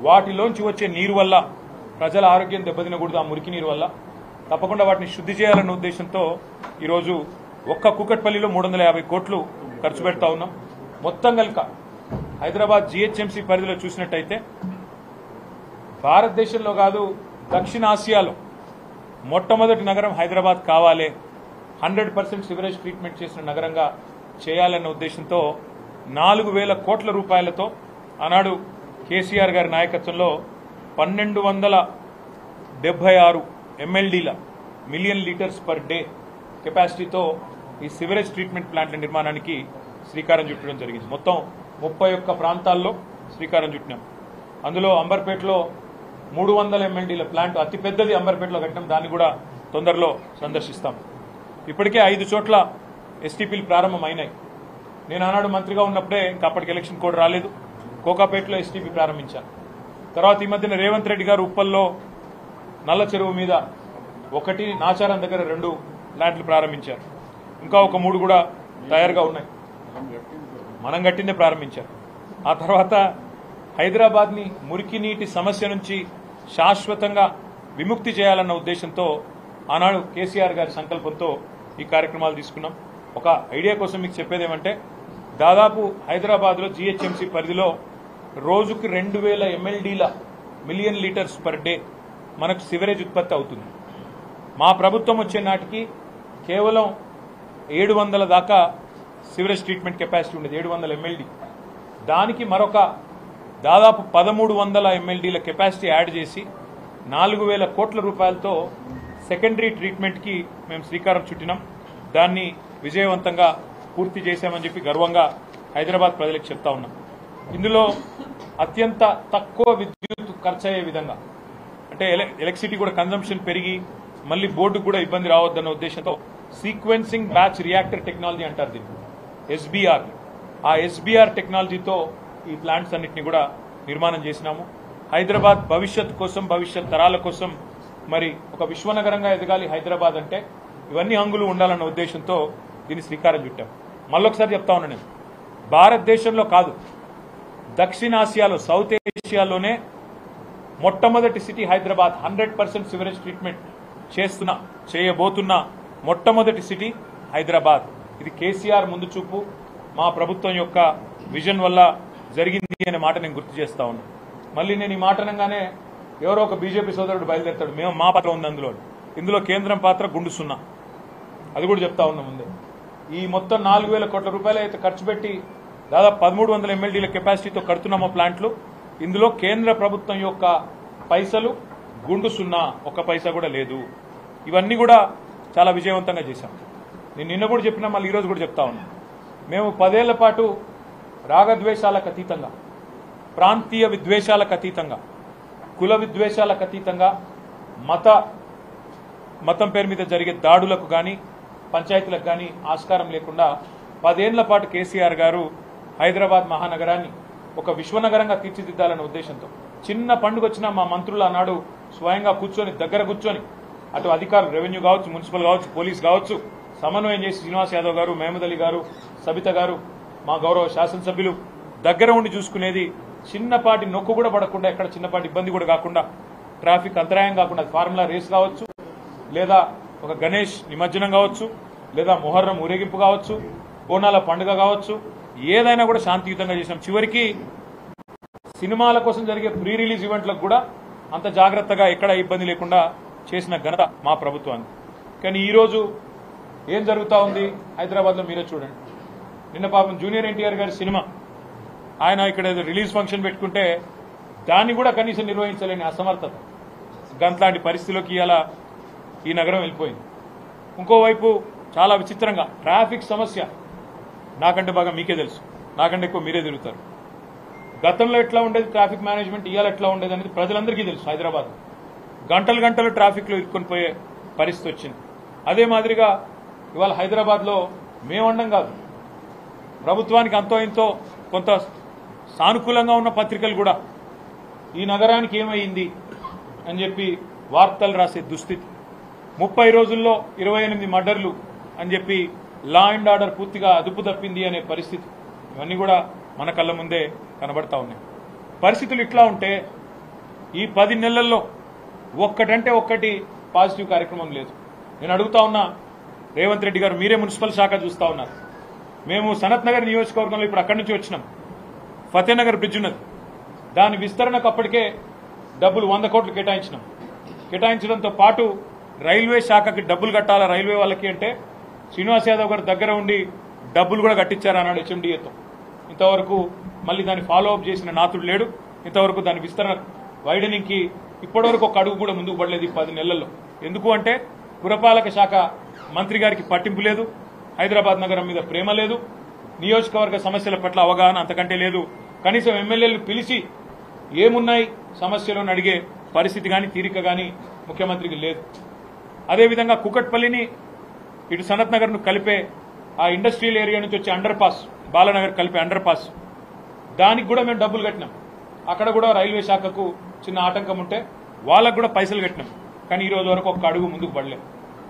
వాటిలోంచి వచ్చే నీరు వల్ల ప్రజల ఆరోగ్యం దెబ్బతినకూడదు. ఆ మురికి నీరు వల్ల తప్పకుండా వాటిని శుద్ధి చేయాలన్న ఉద్దేశంతో ఈరోజు ఒక్క కూకట్పల్లిలో 350 కోట్లు ఖర్చు పెడతా ఉన్నాం. మొత్తం కనుక హైదరాబాద్ జీహెచ్ఎంసీ పరిధిలో చూసినట్టయితే భారతదేశంలో కాదు దక్షిణాసియాలో మొట్టమొదటి నగరం హైదరాబాద్ కావాలి, 100% సివరేజ్ ట్రీట్మెంట్ చేసిన నగరంగా చేయాలన్న ఉద్దేశంతో 4,000 కోట్ల రూపాయలతో ఆనాడు కేసీఆర్ గారి నాయకత్వంలో 1276 MLDల మిలియన్ లీటర్స్ పర్ డే కెపాసిటీతో ఈ సివరేజ్ ట్రీట్మెంట్ ప్లాంట్ల నిర్మాణానికి శ్రీకారం చుట్టడం జరిగింది. మొత్తం 31 ప్రాంతాల్లో శ్రీకారం చుట్టినాం. అందులో అంబర్పేటలో 300 MLDల ప్లాంట్ అతిపెద్దది అంబర్పేటలో కట్టినాం. దాన్ని కూడా తొందరలో సందర్శిస్తాం. ఇప్పటికే 5 చోట్ల ఎస్టీపీలు ప్రారంభం అయినాయి. నేను ఆనాడు మంత్రిగా ఉన్నప్పుడే ఇంకా అప్పటికి ఎలక్షన్ కోడ్ రాలేదు, కోకాపేటలో ఎస్టీపీ ప్రారంభించాను. తర్వాత ఈ మధ్యన రేవంత్ రెడ్డి గారు ఉప్పల్లో నల్ల చెరువు మీద 1, నాచారం దగ్గర 2 ప్లాంట్లు ప్రారంభించారు. ఇంకా ఒక 3 కూడా తయారుగా ఉన్నాయి. మనం కట్టిందే ప్రారంభించారు. ఆ తర్వాత హైదరాబాద్ని మురికి నీటి సమస్య నుంచి శాశ్వతంగా విముక్తి చేయాలన్న ఉద్దేశంతో ఆనాడు కేసీఆర్ గారి సంకల్పంతో ఈ కార్యక్రమాలు తీసుకున్నాం. ఒక ఐడియా కోసం మీకు చెప్పేదేమంటే దాదాపు హైదరాబాద్లో జీహెచ్ఎంసీ పరిధిలో రోజుకు 2,000 MLDల మిలియన్ లీటర్స్ పర్ డే మనకు సివరేజ్ ఉత్పత్తి అవుతుంది. మా ప్రభుత్వం వచ్చే నాటికి కేవలం 700 దాకా సివరేజ్ ట్రీట్మెంట్ కెపాసిటీ ఉండేది, 700 MLD. దానికి మరొక దాదాపు 1,300 MLDల కెపాసిటీ యాడ్ చేసి 4,000 కోట్ల రూపాయలతో సెకండరీ ట్రీట్మెంట్కి మేము శ్రీకారం చుట్టినాం. దాన్ని విజయవంతంగా పూర్తి చేశామని చెప్పి గర్వంగా హైదరాబాద్ ప్రజలకు చెప్తా ఉన్నాం. ఇందులో అత్యంత తక్కువ విద్యుత్ ఖర్చు అయ్యే విధంగా, అంటే ఎలక్ట్రిసిటీ కూడా కన్జంప్షన్ పెరిగి మళ్ళీ బోర్డుకు కూడా ఇబ్బంది రావద్దన్న ఉద్దేశంతో సీక్వెన్సింగ్ బ్యాచ్ రియాక్టర్ టెక్నాలజీ అంటారు దీన్ని, SBR. ఆ SBR టెక్నాలజీతో ఈ ప్లాంట్స్ అన్నింటినీ కూడా నిర్మాణం చేసినాము. హైదరాబాద్ భవిష్యత్ కోసం, భవిష్యత్ తరాల కోసం మరి ఒక విశ్వనగరంగా ఎదగాలి హైదరాబాద్ అంటే ఇవన్నీ హంగులు ఉండాలన్న ఉద్దేశంతో దీన్ని శ్రీకారం చుట్టాం. మళ్ళొకసారి చెప్తా ఉన్నా, నేను భారతదేశంలో కాదు దక్షిణాసియాలో, సౌత్ ఏషియాలోనే మొట్టమొదటి సిటీ హైదరాబాద్. 100% సివరేజ్ ట్రీట్మెంట్ చేయబోతున్న మొట్టమొదటి సిటీ హైదరాబాద్. ఇది కేసీఆర్ ముందు చూపు, మా ప్రభుత్వం యొక్క విజన్ వల్ల జరిగింది అనే మాట నేను గుర్తు చేస్తా ఉన్నా. మళ్ళీ నేను ఈ మాట అనగానే ఎవరో ఒక బీజేపీ సోదరుడు బయలుదేరుతాడు, మేము మా పాత్ర ఉంది అందులో. ఇందులో కేంద్రం పాత్ర గుండు సున్నా, అది కూడా చెప్తా ఉన్నా ముందే. ఈ మొత్తం 4,000 కోట్ల రూపాయలు అయితే ఖర్చు పెట్టి దాదాపు 1,300 MLDల కెపాసిటీతో కడుతున్నామో ప్లాంట్లు, ఇందులో కేంద్ర ప్రభుత్వం యొక్క పైసలు గుండు సున్నా, 1 పైసా కూడా లేదు. ఇవన్నీ కూడా చాలా విజయవంతంగా చేశాం. నేను నిన్న కూడా చెప్పినా, మళ్ళీ ఈరోజు కూడా చెప్తా ఉన్నా. మేము 10 ఏళ్ల పాటు రాగద్వేషాలకు అతీతంగా, ప్రాంతీయ విద్వేషాలకు అతీతంగా, కుల విద్వేషాలకు అతీతంగా, మతం పేరు మీద జరిగే దాడులకు కానీ, పంచాయతీలకు కానీ ఆస్కారం లేకుండా 10 ఏళ్ల పాటు కేసీఆర్ గారు హైదరాబాద్ మహానగరాన్ని ఒక విశ్వనగరంగా తీర్చిదిద్దాలన్న ఉద్దేశంతో చిన్న పండుగ వచ్చినా మా మంత్రులు ఆనాడు స్వయంగా కూర్చొని, దగ్గర కూర్చొని, అటు అధికారులు, రెవెన్యూ కావచ్చు, మున్సిపల్ కావచ్చు, పోలీస్ కావచ్చు, సమన్వయం చేసి శ్రీనివాస్ యాదవ్ గారు, మహమూద్ అలీ గారు, సబిత గారు, మా గౌరవ శాసనసభ్యులు దగ్గర ఉండి చూసుకునేది. చిన్నపాటి నొక్కు కూడా పడకుండా, ఎక్కడ చిన్నపాటి ఇబ్బంది కూడా కాకుండా, ట్రాఫిక్ అంతరాయం కాకుండా, ఫార్ములా రేస్ కావచ్చు, లేదా ఒక గణేష్ నిమజ్జనం కావచ్చు, లేదా మొహర్రం ఊరేగింపు కావచ్చు, బోనాల పండుగ కావచ్చు, ఏదైనా కూడా శాంతియుతంగా చేసినాం. చివరికి సినిమాల కోసం జరిగే ప్రీ రిలీజ్ ఈవెంట్లకు కూడా అంత జాగ్రత్తగా ఎక్కడ ఇబ్బంది లేకుండా చేసిన ఘనత మా ప్రభుత్వానికి. కానీ ఈరోజు ఏం జరుగుతూ ఉంది హైదరాబాద్లో మీరే చూడండి. నిన్న పాపం జూనియర్ ఎన్టీఆర్ గారి సినిమా ఆయన ఇక్కడ రిలీజ్ ఫంక్షన్ పెట్టుకుంటే దాన్ని కూడా కనీసం నిర్వహించలేని అసమర్థత, గంట్లాంటి పరిస్థితిలోకి ఇలా ఈ నగరం వెళ్ళిపోయింది. ఇంకోవైపు చాలా విచిత్రంగా ట్రాఫిక్ సమస్య నాకంటే బాగా మీకే తెలుసు, నాకంటే ఎక్కువ మీరే తిరుగుతారు. గతంలో ఎట్లా ఉండేది ట్రాఫిక్ మేనేజ్మెంట్, ఇవాళ ఎట్లా ఉండేది అనేది ప్రజలందరికీ తెలుసు. హైదరాబాద్ గంటలు గంటలు ట్రాఫిక్లో ఇరుక్కొని పోయే పరిస్థితి వచ్చింది. అదే మాదిరిగా ఇవాళ హైదరాబాద్లో మేమండం కాదు, ప్రభుత్వానికి అంతో ఇంతో కొంత సానుకూలంగా ఉన్న పత్రికలు కూడా ఈ నగరానికి ఏమైంది అని చెప్పి వార్తలు రాసే దుస్థితి. 30 రోజుల్లో 28 మర్డర్లు అని చెప్పి లా అండ్ ఆర్డర్ పూర్తిగా అదుపు తప్పింది అనే పరిస్థితి. ఇవన్నీ కూడా మన కళ్ళ ముందే కనబడతా ఉన్నాయి. పరిస్థితులు ఇట్లా ఉంటే ఈ 10 నెలల్లో ఒక్కటంటే ఒక్కటి పాజిటివ్ కార్యక్రమం లేదు. నేను అడుగుతా ఉన్నా రేవంత్ రెడ్డి గారు, మీరే మున్సిపల్ శాఖ చూస్తా ఉన్నారు. మేము సనత్ నగర్ నియోజకవర్గంలో ఇప్పుడు అక్కడి నుంచి వచ్చినాం. ఫతేనగర్ బ్రిడ్జ్ ఉన్నది, దాని విస్తరణకు అప్పటికే డబ్బులు 100 కోట్లు కేటాయించినాం. కేటాయించడంతో పాటు రైల్వే శాఖకి డబ్బులు కట్టాలా రైల్వే వాళ్ళకి అంటే శ్రీనివాస్ యాదవ్ గారు దగ్గర ఉండి డబ్బులు కూడా కట్టించారన్నాడు హెచ్ఎండిఏతో. ఇంతవరకు మళ్ళీ దాన్ని ఫాలో అప్ చేసిన నాతుడు లేడు. ఇంతవరకు దాని విస్తరణ వైడనింగ్కి ఇప్పటివరకు ఒక అడుగు కూడా ముందుకు పడలేదు ఈ 10 నెలల్లో. ఎందుకు అంటే పురపాలక శాఖ మంత్రి గారికి పట్టింపు లేదు, హైదరాబాద్ నగరం మీద ప్రేమ లేదు, నియోజకవర్గ సమస్యల పట్ల అవగాహన అంతకంటే లేదు. కనీసం ఎమ్మెల్యేలు పిలిచి ఏమున్నాయి సమస్యలు అని అడిగే పరిస్థితి కానీ తీరిక కానీ ముఖ్యమంత్రికి లేదు. అదేవిధంగా కుకట్పల్లిని ఇటు సనత్ నగర్ను కలిపే ఆ ఇండస్ట్రియల్ ఏరియా నుంచి వచ్చే అండర్ పాస్, బాలానగర్ కలిపే అండర్ పాస్, దానికి కూడా మేము డబ్బులు కట్టినాం. అక్కడ కూడా రైల్వే శాఖకు చిన్న ఆటంకం ఉంటే వాళ్ళకు కూడా పైసలు కట్టినాం. కానీ ఈ రోజు వరకు ఒక్క అడుగు ముందుకు పడలేదు.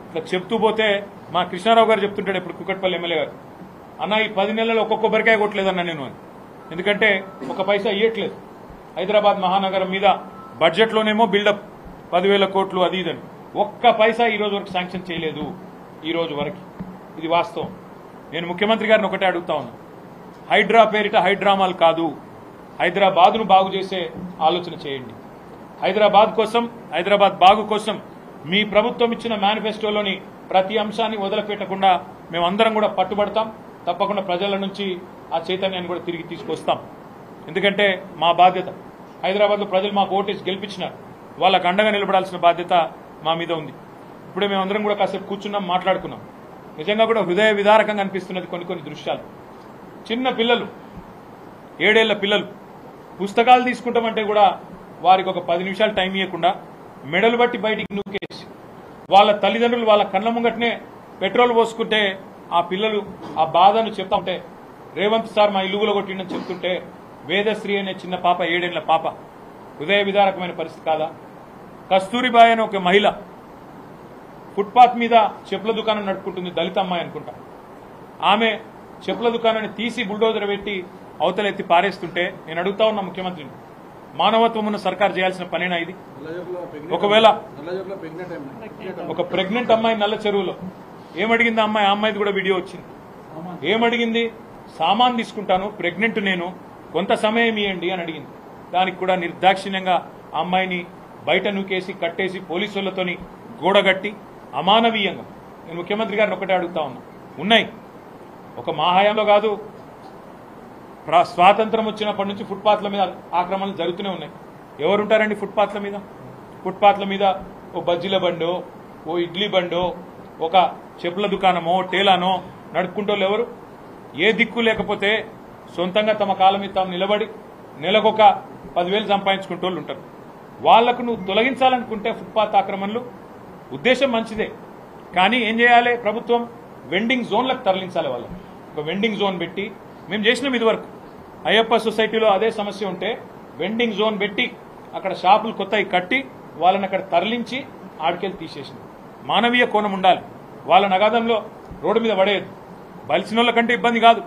ఇట్లా చెప్తూ పోతే మా కృష్ణారావు గారు చెప్తుంటాడు ఇప్పుడు కుకట్పల్లి ఎమ్మెల్యే గారు, అన్న ఈ 10 నెలల్లో ఒక్కొక్క కొబ్బరికాయ కొట్టలేదన్నా నేను అని. ఎందుకంటే ఒక పైసా ఇయ్యట్లేదు. హైదరాబాద్ మహానగరం మీద బడ్జెట్లోనేమో బిల్డప్ 10,000 కోట్లు అది ఇదని, ఒక్క పైసా ఈ రోజు వరకు శాంక్షన్ చేయలేదు. ఈ రోజు వరకు ఇది వాస్తవం. నేను ముఖ్యమంత్రి గారిని ఒకటే అడుగుతా ఉన్నా, హైడ్రా పేరిట హైడ్రామాలు కాదు, హైదరాబాద్ను బాగు చేసే ఆలోచన చేయండి. హైదరాబాద్ కోసం, హైదరాబాద్ బాగు కోసం మీ ప్రభుత్వం ఇచ్చిన మేనిఫెస్టోలోని ప్రతి అంశాన్ని వదిలిపెట్టకుండా మేమందరం కూడా పట్టుబడతాం. తప్పకుండా ప్రజల నుంచి ఆ చైతన్యాన్ని కూడా తిరిగి తీసుకొస్తాం. ఎందుకంటే మా బాధ్యత, హైదరాబాద్లో ప్రజలు మాకు ఓటేసి గెలిపించినారు, వాళ్ళకు అండగా నిలబడాల్సిన బాధ్యత మా మీద ఉంది. ఇప్పుడే మేమందరం కూడా కాసేపు కూర్చున్నాం, మాట్లాడుకున్నాం. నిజంగా కూడా హృదయ విదారకంగా అనిపిస్తున్నది కొన్ని దృశ్యాలు. చిన్న పిల్లలు, 7 ఏళ్ల పిల్లలు పుస్తకాలు తీసుకుంటామంటే కూడా వారికి ఒక 10 నిమిషాలు టైం ఇవ్వకుండా మెడలు బట్టి బయటికి నూకేసి వాళ్ళ తల్లిదండ్రులు వాళ్ళ కళ్ళ ముంగటనే పెట్రోల్ పోసుకుంటే ఆ పిల్లలు ఆ బాధను చెప్తా ఉంటే, రేవంత్ సార్ మా ఇల్లుగులో కొట్టిండని చెప్తుంటే వేదశ్రీ అనే చిన్న పాప, 7 ఏళ్ల పాప, హృదయ విదారకమైన పరిస్థితి కాదా? కస్తూరిబాయి అనే ఒక మహిళ ఫుట్పాత్ మీద చెప్పుల దుకాణం నడుపుకుంటుంది, దళిత అమ్మాయి అనుకుంటా. ఆమె చెప్పుల దుకాణాన్ని తీసి బుల్డోజర్ పెట్టి అవతలెత్తి పారేస్తుంటే నేను అడుగుతా ఉన్నా ముఖ్యమంత్రిని, మానవత్వం ఉన్న సర్కార్ చేయాల్సిన పనేనా ఇది? ఒకవేళ ఒక ప్రెగ్నెంట్ అమ్మాయి నల్ల చెరువులో ఏమడిగింది ఆ అమ్మాయిది కూడా వీడియో వచ్చింది. ఏమడిగింది? సామాన్ తీసుకుంటాను, ప్రెగ్నెంట్ నేను, కొంత సమయం ఇవ్వండి అని అడిగింది. దానికి కూడా నిర్దాక్షిణ్యంగా ఆ అమ్మాయిని బయట నూకేసి కట్టేసి పోలీసులతోని గోడగట్టి అమానవీయంగా. నేను ముఖ్యమంత్రి గారిని ఒకటే అడుగుతా ఉన్నా, ఉన్నాయి ఒక మా హయాంలో కాదు, స్వాతంత్రం వచ్చినప్పటి నుంచి ఫుట్పాత్ల మీద ఆక్రమణలు జరుగుతూనే ఉన్నాయి. ఎవరుంటారండి ఫుట్పాత్ల మీద? ఫుట్పాత్ల మీద ఓ బజ్జీల బండో, ఓ ఇడ్లీ బండో, ఒక చెప్పుల దుకాణమో టేలానో నడుపుకుంటోళ్ళు ఎవరు? ఏ దిక్కు లేకపోతే సొంతంగా తమ కాలం మీద తాము నిలబడి నెలకొక 10,000 సంపాదించుకుంటోళ్ళు ఉంటారు. వాళ్లకు నువ్వు తొలగించాలనుకుంటే ఫుట్పాత్ ఆక్రమణలు ఉద్దేశం మంచిదే, కానీ ఏం చేయాలి? ప్రభుత్వం వెండింగ్ జోన్లకు తరలించాలి. వాళ్ళకి ఒక వెండింగ్ జోన్ పెట్టి, మేము చేసినాం ఇదివరకు అయ్యప్ప సొసైటీలో అదే సమస్య ఉంటే వెండింగ్ జోన్ పెట్టి అక్కడ షాపులు కొత్తవి కట్టి వాళ్ళని అక్కడ తరలించి ఆడికెళ్ళి తీసేసినాం. మానవీయ కోణం ఉండాలి. వాళ్ళ నగాదంలో రోడ్డు మీద పడేయద్దు. బలిసిన వాళ్ళ కంటే ఇబ్బంది కాదు,